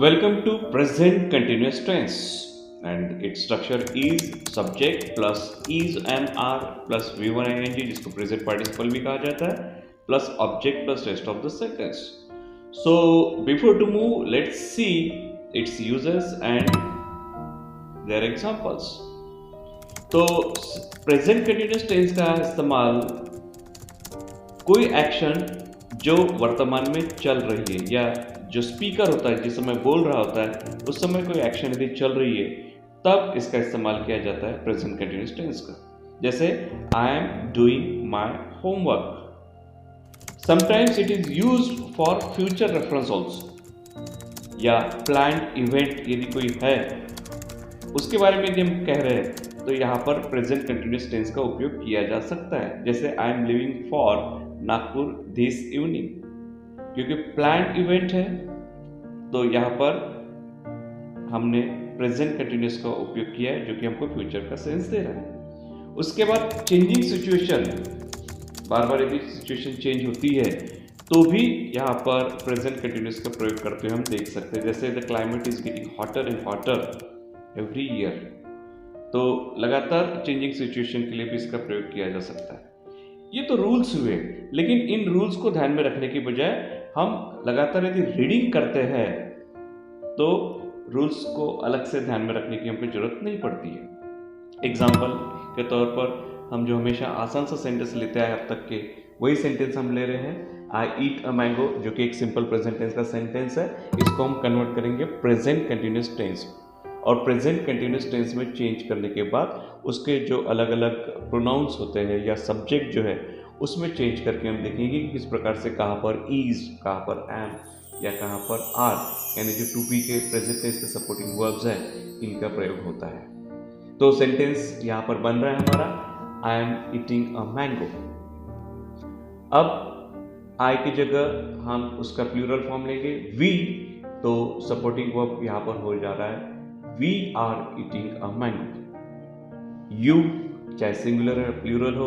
Welcome to present continuous tense, and its structure is subject plus is am are plus v1 ing जिसको present participle भी कहा जाता है plus object plus rest of the sentence. So before to move, let's see its uses and their examples. तो present continuous tense का इस्तेमाल कोई action जो वर्तमान में चल रही है या जो स्पीकर होता है जिस समय बोल रहा होता है उस समय कोई एक्शन यदि चल रही है तब इसका इस्तेमाल किया जाता है प्रेजेंट कंटिन्यूअस टेंस का। जैसे I am doing my homework. Sometimes it is used for future reference also, या प्लान्ड इवेंट यदि कोई है उसके बारे में यदि हम कह रहे हैं तो यहाँ पर प्रेजेंट कंटिन्यूअस टेंस का उपयोग किया जा सकता है। जैसे I M living for Nagpur this evening, क्योंकि प्लान्ड इवेंट है तो यहाँ पर हमने प्रेजेंट कंटिन्यूअस का उपयोग किया है जो कि हमको फ्यूचर का सेंस दे रहा है। उसके बाद चेंजिंग सिचुएशन, बार बार यदि सिचुएशन चेंज होती है तो भी यहाँ पर प्रेजेंट कंटिन्यूअस का प्रयोग करते हुए हम देख सकते हैं। जैसे the climate is getting hotter and hotter every year, तो लगातार चेंजिंग सिचुएशन के लिए भी इसका प्रयोग किया जा सकता है। ये तो रूल्स हुए, लेकिन इन रूल्स को ध्यान में रखने की बजाय हम लगातार यदि रीडिंग करते हैं तो रूल्स को अलग से ध्यान में रखने की हमको जरूरत नहीं पड़ती है। एग्जाम्पल के तौर पर हम जो हमेशा आसान सा सेंटेंस लेते आए अब तक के वही सेंटेंस हम ले रहे हैं। आई ईट अ मैंगो, जो कि एक सिंपल प्रेजेंट टेंस का सेंटेंस है, इसको हम कन्वर्ट करेंगे प्रेजेंट कंटिन्यूअस टेंस, और प्रेजेंट कंटिन्यूअस टेंस में चेंज करने के बाद उसके जो अलग अलग प्रोनाउंस होते हैं या सब्जेक्ट जो है उसमें चेंज करके हम देखेंगे कि किस प्रकार से कहाँ पर इज, कहाँ पर एम या कहाँ पर आर, यानी जो टू बी के प्रेजेंट टेंस के सपोर्टिंग वर्ब्स हैं इनका प्रयोग होता है। तो सेंटेंस यहाँ पर बन रहा है हमारा आई एम ईटिंग अ मैंगो। अब आई की जगह हम उसका प्लूरल फॉर्म लेंगे वी, तो सपोर्टिंग वर्ब यहाँ पर हो जा रहा है We are eating a mango। You चाहे सिंगुलर या प्लूरल हो,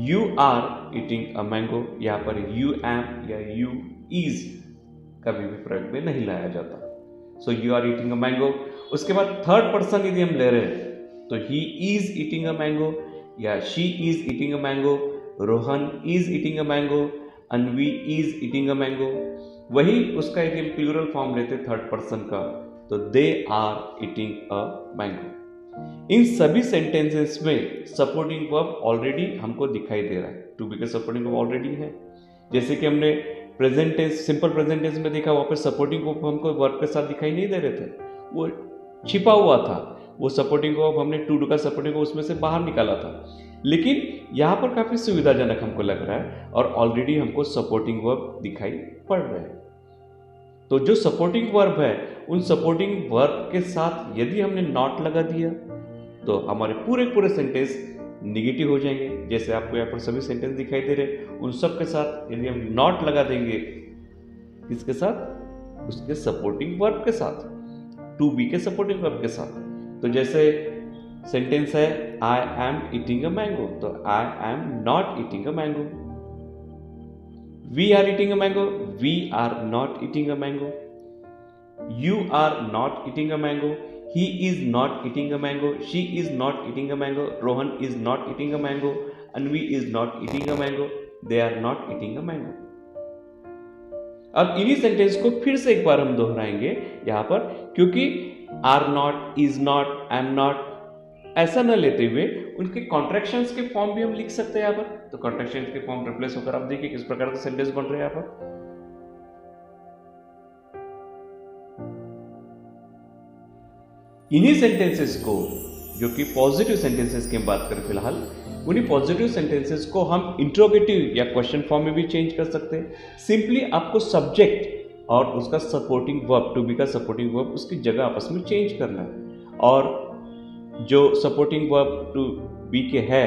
you are eating a mango, यहाँ पर you am या you is कभी भी प्रयोग में नहीं लाया जाता। So you are eating a mango। उसके बाद थर्ड पर्सन यदि हम ले रहे हैं तो he is eating a mango या she is eating a mango, Rohan is eating a mango, Anvi is eating a mango। वही उसका यदि हम प्लूरल फॉर्म लेते थर्ड पर्सन का तो they are eating a mango. इन सभी सेंटेंसेस में सपोर्टिंग वर्ब ऑलरेडी हमको दिखाई दे रहा है, टू बी का सपोर्टिंग वर्ब ऑलरेडी है। जैसे कि हमने present tense, simple present tense में देखा, वहां पर सपोर्टिंग वर्ब हमको वर्ब के साथ दिखाई नहीं दे रहे थे, वो छिपा हुआ था। वो सपोर्टिंग वर्ब हमने टू डू का सपोर्टिंग वर्ब उसमें से बाहर निकाला था, लेकिन यहाँ पर काफी सुविधाजनक हमको लग रहा है और ऑलरेडी हमको सपोर्टिंग वर्ब दिखाई पड़ रहे हैं। तो जो सपोर्टिंग वर्ब है उन सपोर्टिंग वर्ब के साथ यदि हमने नॉट लगा दिया तो हमारे पूरे पूरे सेंटेंस निगेटिव हो जाएंगे। जैसे आपको यहाँ पर सभी सेंटेंस दिखाई दे रहे, उन सब के साथ यदि हम नॉट लगा देंगे, किसके साथ? उसके सपोर्टिंग वर्ब के साथ, टू बी के सपोर्टिंग वर्ब के साथ। तो जैसे सेंटेंस है I am eating a mango, तो I am not eating a mango. We are eating a mango, we are not eating a mango। You are not eating a mango, he is not eating a mango, she is not eating a mango, Rohan is not eating a mango, Anvi is not eating a mango, they are not eating a mango। अब इन्हीं sentence को फिर से एक बार हम दोहराएंगे यहाँ पर, क्योंकि are not, is not, am not ऐसा न लेते हुए उनके कॉन्ट्रैक्शंस के फॉर्म भी हम लिख सकते हैं यहाँ पर। तो कॉन्ट्रैक्शंस के फॉर्म रिप्लेस होकर आप देखिए किस प्रकार के सेंटेंस बन रहे हैं यहाँ पर। इन्हीं सेंटेंसेस को, जो कि पॉजिटिव सेंटेंसेस की हम बात करें फिलहाल, उन्हीं पॉजिटिव सेंटेंसेस को हम इंट्रोगेटिव या क्वेश्चन फॉर्म में भी चेंज कर सकते हैं। सिंपली आपको सब्जेक्ट और उसका सपोर्टिंग वर्ब, टू बी का सपोर्टिंग वर्ब, उसकी जगह आपस में चेंज करना है, और जो सपोर्टिंग वर्ब टू बी के है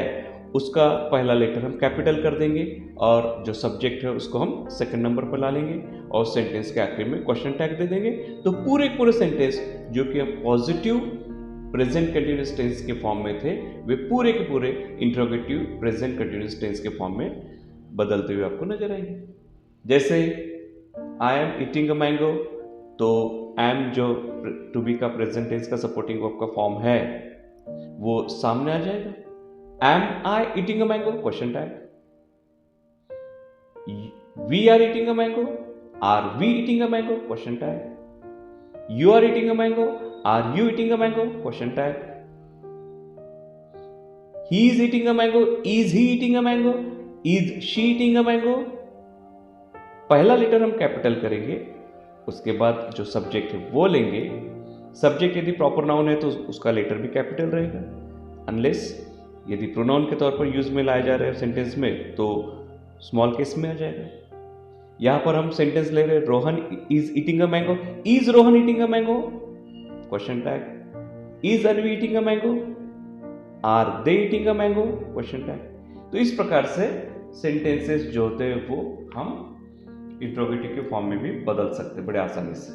उसका पहला लेटर हम कैपिटल कर देंगे और जो सब्जेक्ट है उसको हम सेकंड नंबर पर ला लेंगे और सेंटेंस के आखिर में क्वेश्चन टैग दे देंगे। तो पूरे पूरे सेंटेंस जो कि हम पॉजिटिव प्रेजेंट कंटिन्यूअस टेंस के फॉर्म में थे वे पूरे के पूरे इंट्रोगेटिव प्रेजेंट कंटिन्यूअस टेंस के फॉर्म में बदलते हुए आपको नजर आएंगे। जैसे I am eating a mango, तो एम जो टू बी का प्रेजेंट टेंस का सपोर्टिंग वर्ब का फॉर्म है वो सामने आ जाएगा। Am I eating a mango, question tag. We are eating a mango, are we eating a mango, question tag. You are eating a mango, are you eating a mango, question tag. He is eating a mango, is he eating a mango, is she eating a mango। पहला letter हम capital करेंगे, उसके बाद जो subject है वो लेंगे। Subject यदि प्रॉपर नाउन है तो उसका लेटर भी कैपिटल रहेगा, अनलेस यदि प्रोनाउन के तौर पर यूज में लाया जा रहा है सेंटेंस में तो स्मॉल केस में आ जाएगा। यहां पर हम सेंटेंस ले रहे हैं, Rohan is eating a mango, is Rohan eating a mango, question tag. Is Anvi eating a mango, are they eating a mango, question tag. तो इस प्रकार से सेंटेंसेस जो होते हैं वो हम इंट्रोगेटिव के फॉर्म में भी बदल सकते हैं बड़े आसानी से।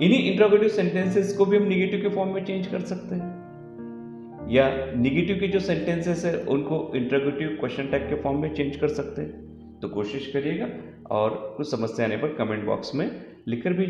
इन्हीं इंट्रोगेटिव सेंटेंसेस को भी हम निगेटिव के फॉर्म में चेंज कर सकते हैं, या निगेटिव के जो सेंटेंसेस है उनको इंट्रोगेटिव क्वेश्चन टैग के फॉर्म में चेंज कर सकते हैं। तो कोशिश करिएगा और कुछ समस्या आने पर कमेंट बॉक्स में लिखकर भेजिए।